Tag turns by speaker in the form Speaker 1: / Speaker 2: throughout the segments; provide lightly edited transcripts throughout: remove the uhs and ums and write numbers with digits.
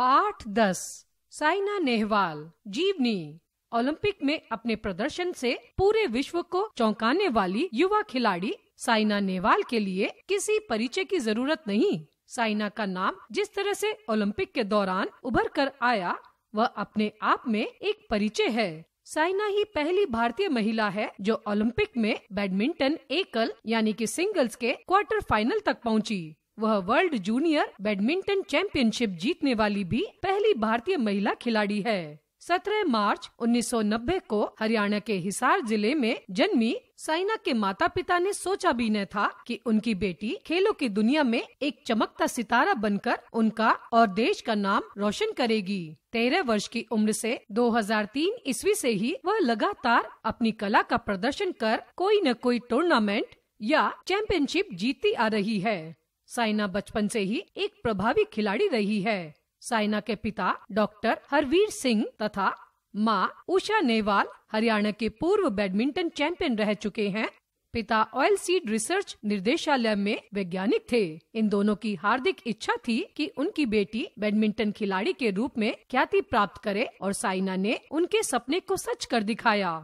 Speaker 1: पाठ 10 साइना नेहवाल जीवनी। ओलंपिक में अपने प्रदर्शन से पूरे विश्व को चौंकाने वाली युवा खिलाड़ी साइना नेहवाल के लिए किसी परिचय की जरूरत नहीं। साइना का नाम जिस तरह से ओलंपिक के दौरान उभर कर आया वह अपने आप में एक परिचय है। साइना ही पहली भारतीय महिला है जो ओलंपिक में बैडमिंटन एकल यानी कि सिंगल्स के क्वार्टर फाइनल तक पहुंची। वह वर्ल्ड जूनियर बैडमिंटन चैंपियनशिप जीतने वाली भी पहली भारतीय महिला खिलाड़ी है। 17 मार्च 1990 को हरियाणा के हिसार जिले में जन्मी साइना के माता पिता ने सोचा भी न था कि उनकी बेटी खेलों की दुनिया में एक चमकता सितारा बनकर उनका और देश का नाम रोशन करेगी। 13 वर्ष की उम्र से 2003 ईस्वी से ही वह लगातार अपनी कला का प्रदर्शन कर कोई न कोई टूर्नामेंट या चैंपियनशिप जीतती आ रही है। साइना बचपन से ही एक प्रभावी खिलाड़ी रही है। साइना के पिता डॉक्टर हरवीर सिंह तथा मां उषा नेहवाल हरियाणा के पूर्व बैडमिंटन चैंपियन रह चुके हैं। पिता ऑयल सीड रिसर्च निर्देशालय में वैज्ञानिक थे। इन दोनों की हार्दिक इच्छा थी कि उनकी बेटी बैडमिंटन खिलाड़ी के रूप में ख्याति प्राप्त करे और साइना ने उनके सपने को सच कर दिखाया।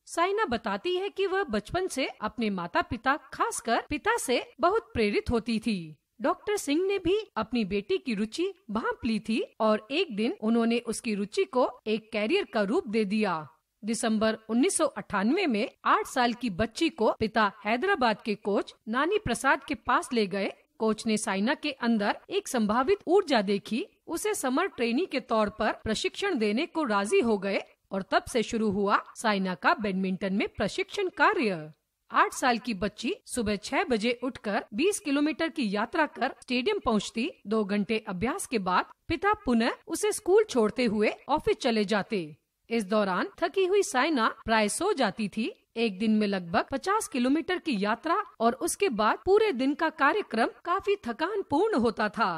Speaker 1: साइना बताती है कि वह बचपन से अपने माता पिता खासकर पिता से बहुत प्रेरित होती थी। डॉक्टर सिंह ने भी अपनी बेटी की रुचि भांप ली थी और एक दिन उन्होंने उसकी रुचि को एक कैरियर का रूप दे दिया। दिसंबर 1998 में 8 साल की बच्ची को पिता हैदराबाद के कोच नानी प्रसाद के पास ले गए। कोच ने साइना के अंदर एक संभावित ऊर्जा देखी, उसे समर ट्रेनी के तौर पर प्रशिक्षण देने को राजी हो गए और तब से शुरू हुआ साइना का बैडमिंटन में प्रशिक्षण कार्य। 8 साल की बच्ची सुबह 6 बजे उठकर 20 किलोमीटर की यात्रा कर स्टेडियम पहुंचती। 2 घंटे अभ्यास के बाद पिता पुनः उसे स्कूल छोड़ते हुए ऑफिस चले जाते। इस दौरान थकी हुई साइना प्राय सो जाती थी। एक दिन में लगभग 50 किलोमीटर की यात्रा और उसके बाद पूरे दिन का कार्यक्रम काफी थकान पूर्ण होता था।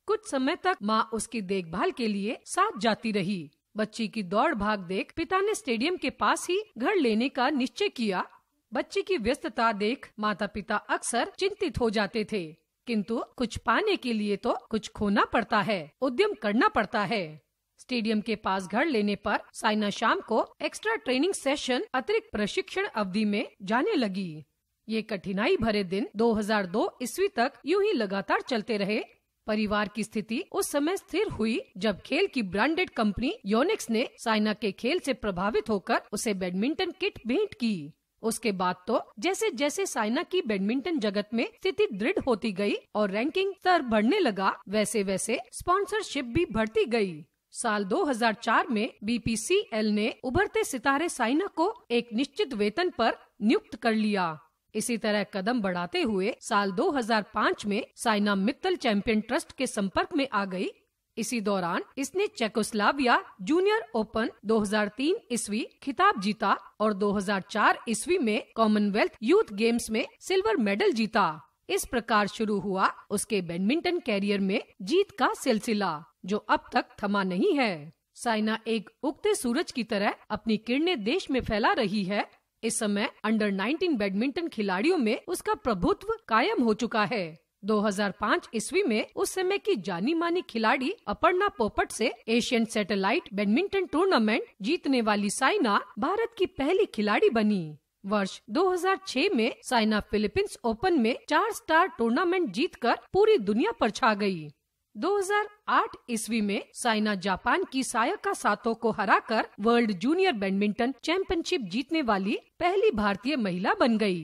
Speaker 1: कुछ समय तक माँ उसकी देखभाल के लिए साथ जाती रही। बच्ची की दौड़ भाग देख पिता ने स्टेडियम के पास ही घर लेने का निश्चय किया। बच्ची की व्यस्तता देख माता पिता अक्सर चिंतित हो जाते थे, किंतु कुछ पाने के लिए तो कुछ खोना पड़ता है, उद्यम करना पड़ता है। स्टेडियम के पास घर लेने पर साइना शाम को एक्स्ट्रा ट्रेनिंग सेशन अतिरिक्त प्रशिक्षण अवधि में जाने लगी। ये कठिनाई भरे दिन 2002 ईस्वी तक यूं ही लगातार चलते रहे। परिवार की स्थिति उस समय स्थिर हुई जब खेल की ब्रांडेड कंपनी योनिक्स ने साइना के खेल से प्रभावित होकर उसे बैडमिंटन किट भेंट की। उसके बाद तो जैसे जैसे साइना की बैडमिंटन जगत में स्थिति दृढ़ होती गई और रैंकिंग स्तर बढ़ने लगा, वैसे वैसे स्पॉन्सरशिप भी बढ़ती गई। साल 2004 में BPCL ने उभरते सितारे साइना को एक निश्चित वेतन पर नियुक्त कर लिया। इसी तरह कदम बढ़ाते हुए साल 2005 में साइना मित्तल चैंपियन ट्रस्ट के संपर्क में आ गई। इसी दौरान इसने चेकोस्लोवाकिया जूनियर ओपन 2003 ईस्वी खिताब जीता और 2004 ईस्वी में कॉमनवेल्थ यूथ गेम्स में सिल्वर मेडल जीता। इस प्रकार शुरू हुआ उसके बैडमिंटन कैरियर में जीत का सिलसिला, जो अब तक थमा नहीं है। साइना एक उगते सूरज की तरह अपनी किरणें देश में फैला रही है। इस समय अंडर 19 बैडमिंटन खिलाड़ियों में उसका प्रभुत्व कायम हो चुका है। 2005 ईस्वी में उस समय की जानी मानी खिलाड़ी अपर्णा पोपट से एशियन सैटेलाइट बैडमिंटन टूर्नामेंट जीतने वाली साइना भारत की पहली खिलाड़ी बनी। वर्ष 2006 में साइना फिलीपींस ओपन में 4 स्टार टूर्नामेंट जीतकर पूरी दुनिया पर छा गई। 2008 ईस्वी में साइना जापान की सायाका सातो को हराकर वर्ल्ड जूनियर बैडमिंटन चैंपियनशिप जीतने वाली पहली भारतीय महिला बन गई।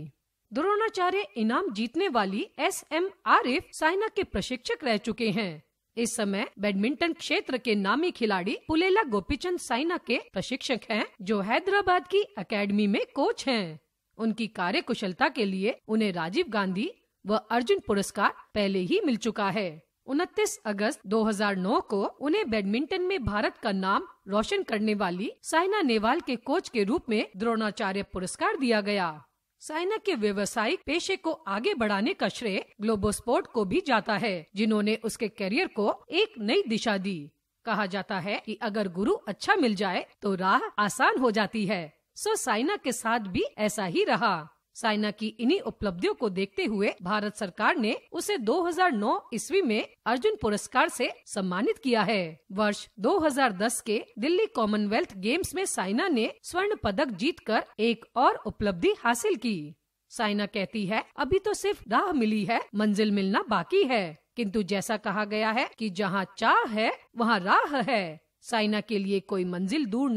Speaker 1: द्रोणाचार्य इनाम जीतने वाली SM आरिफ साइना के प्रशिक्षक रह चुके हैं। इस समय बैडमिंटन क्षेत्र के नामी खिलाड़ी पुलेला गोपीचंद साइना के प्रशिक्षक हैं, जो हैदराबाद की एकेडमी में कोच हैं। उनकी कार्यकुशलता के लिए उन्हें राजीव गांधी व अर्जुन पुरस्कार पहले ही मिल चुका है। 29 अगस्त 2009 को उन्हें बैडमिंटन में भारत का नाम रोशन करने वाली साइना नेहवाल के कोच के रूप में द्रोणाचार्य पुरस्कार दिया गया। साइना के व्यवसायिक पेशे को आगे बढ़ाने का श्रेय ग्लोबोस्पोर्ट को भी जाता है, जिन्होंने उसके करियर को एक नई दिशा दी। कहा जाता है कि अगर गुरु अच्छा मिल जाए तो राह आसान हो जाती है। सो साइना के साथ भी ऐसा ही रहा। साइना की इन्हीं उपलब्धियों को देखते हुए भारत सरकार ने उसे 2009 ईस्वी में अर्जुन पुरस्कार से सम्मानित किया है। वर्ष 2010 के दिल्ली कॉमनवेल्थ गेम्स में साइना ने स्वर्ण पदक जीतकर एक और उपलब्धि हासिल की। साइना कहती है, अभी तो सिर्फ राह मिली है, मंजिल मिलना बाकी है। किंतु जैसा कहा गया है कि जहाँ चाह है वहाँ राह है। साइना के लिए कोई मंजिल दूर नहीं।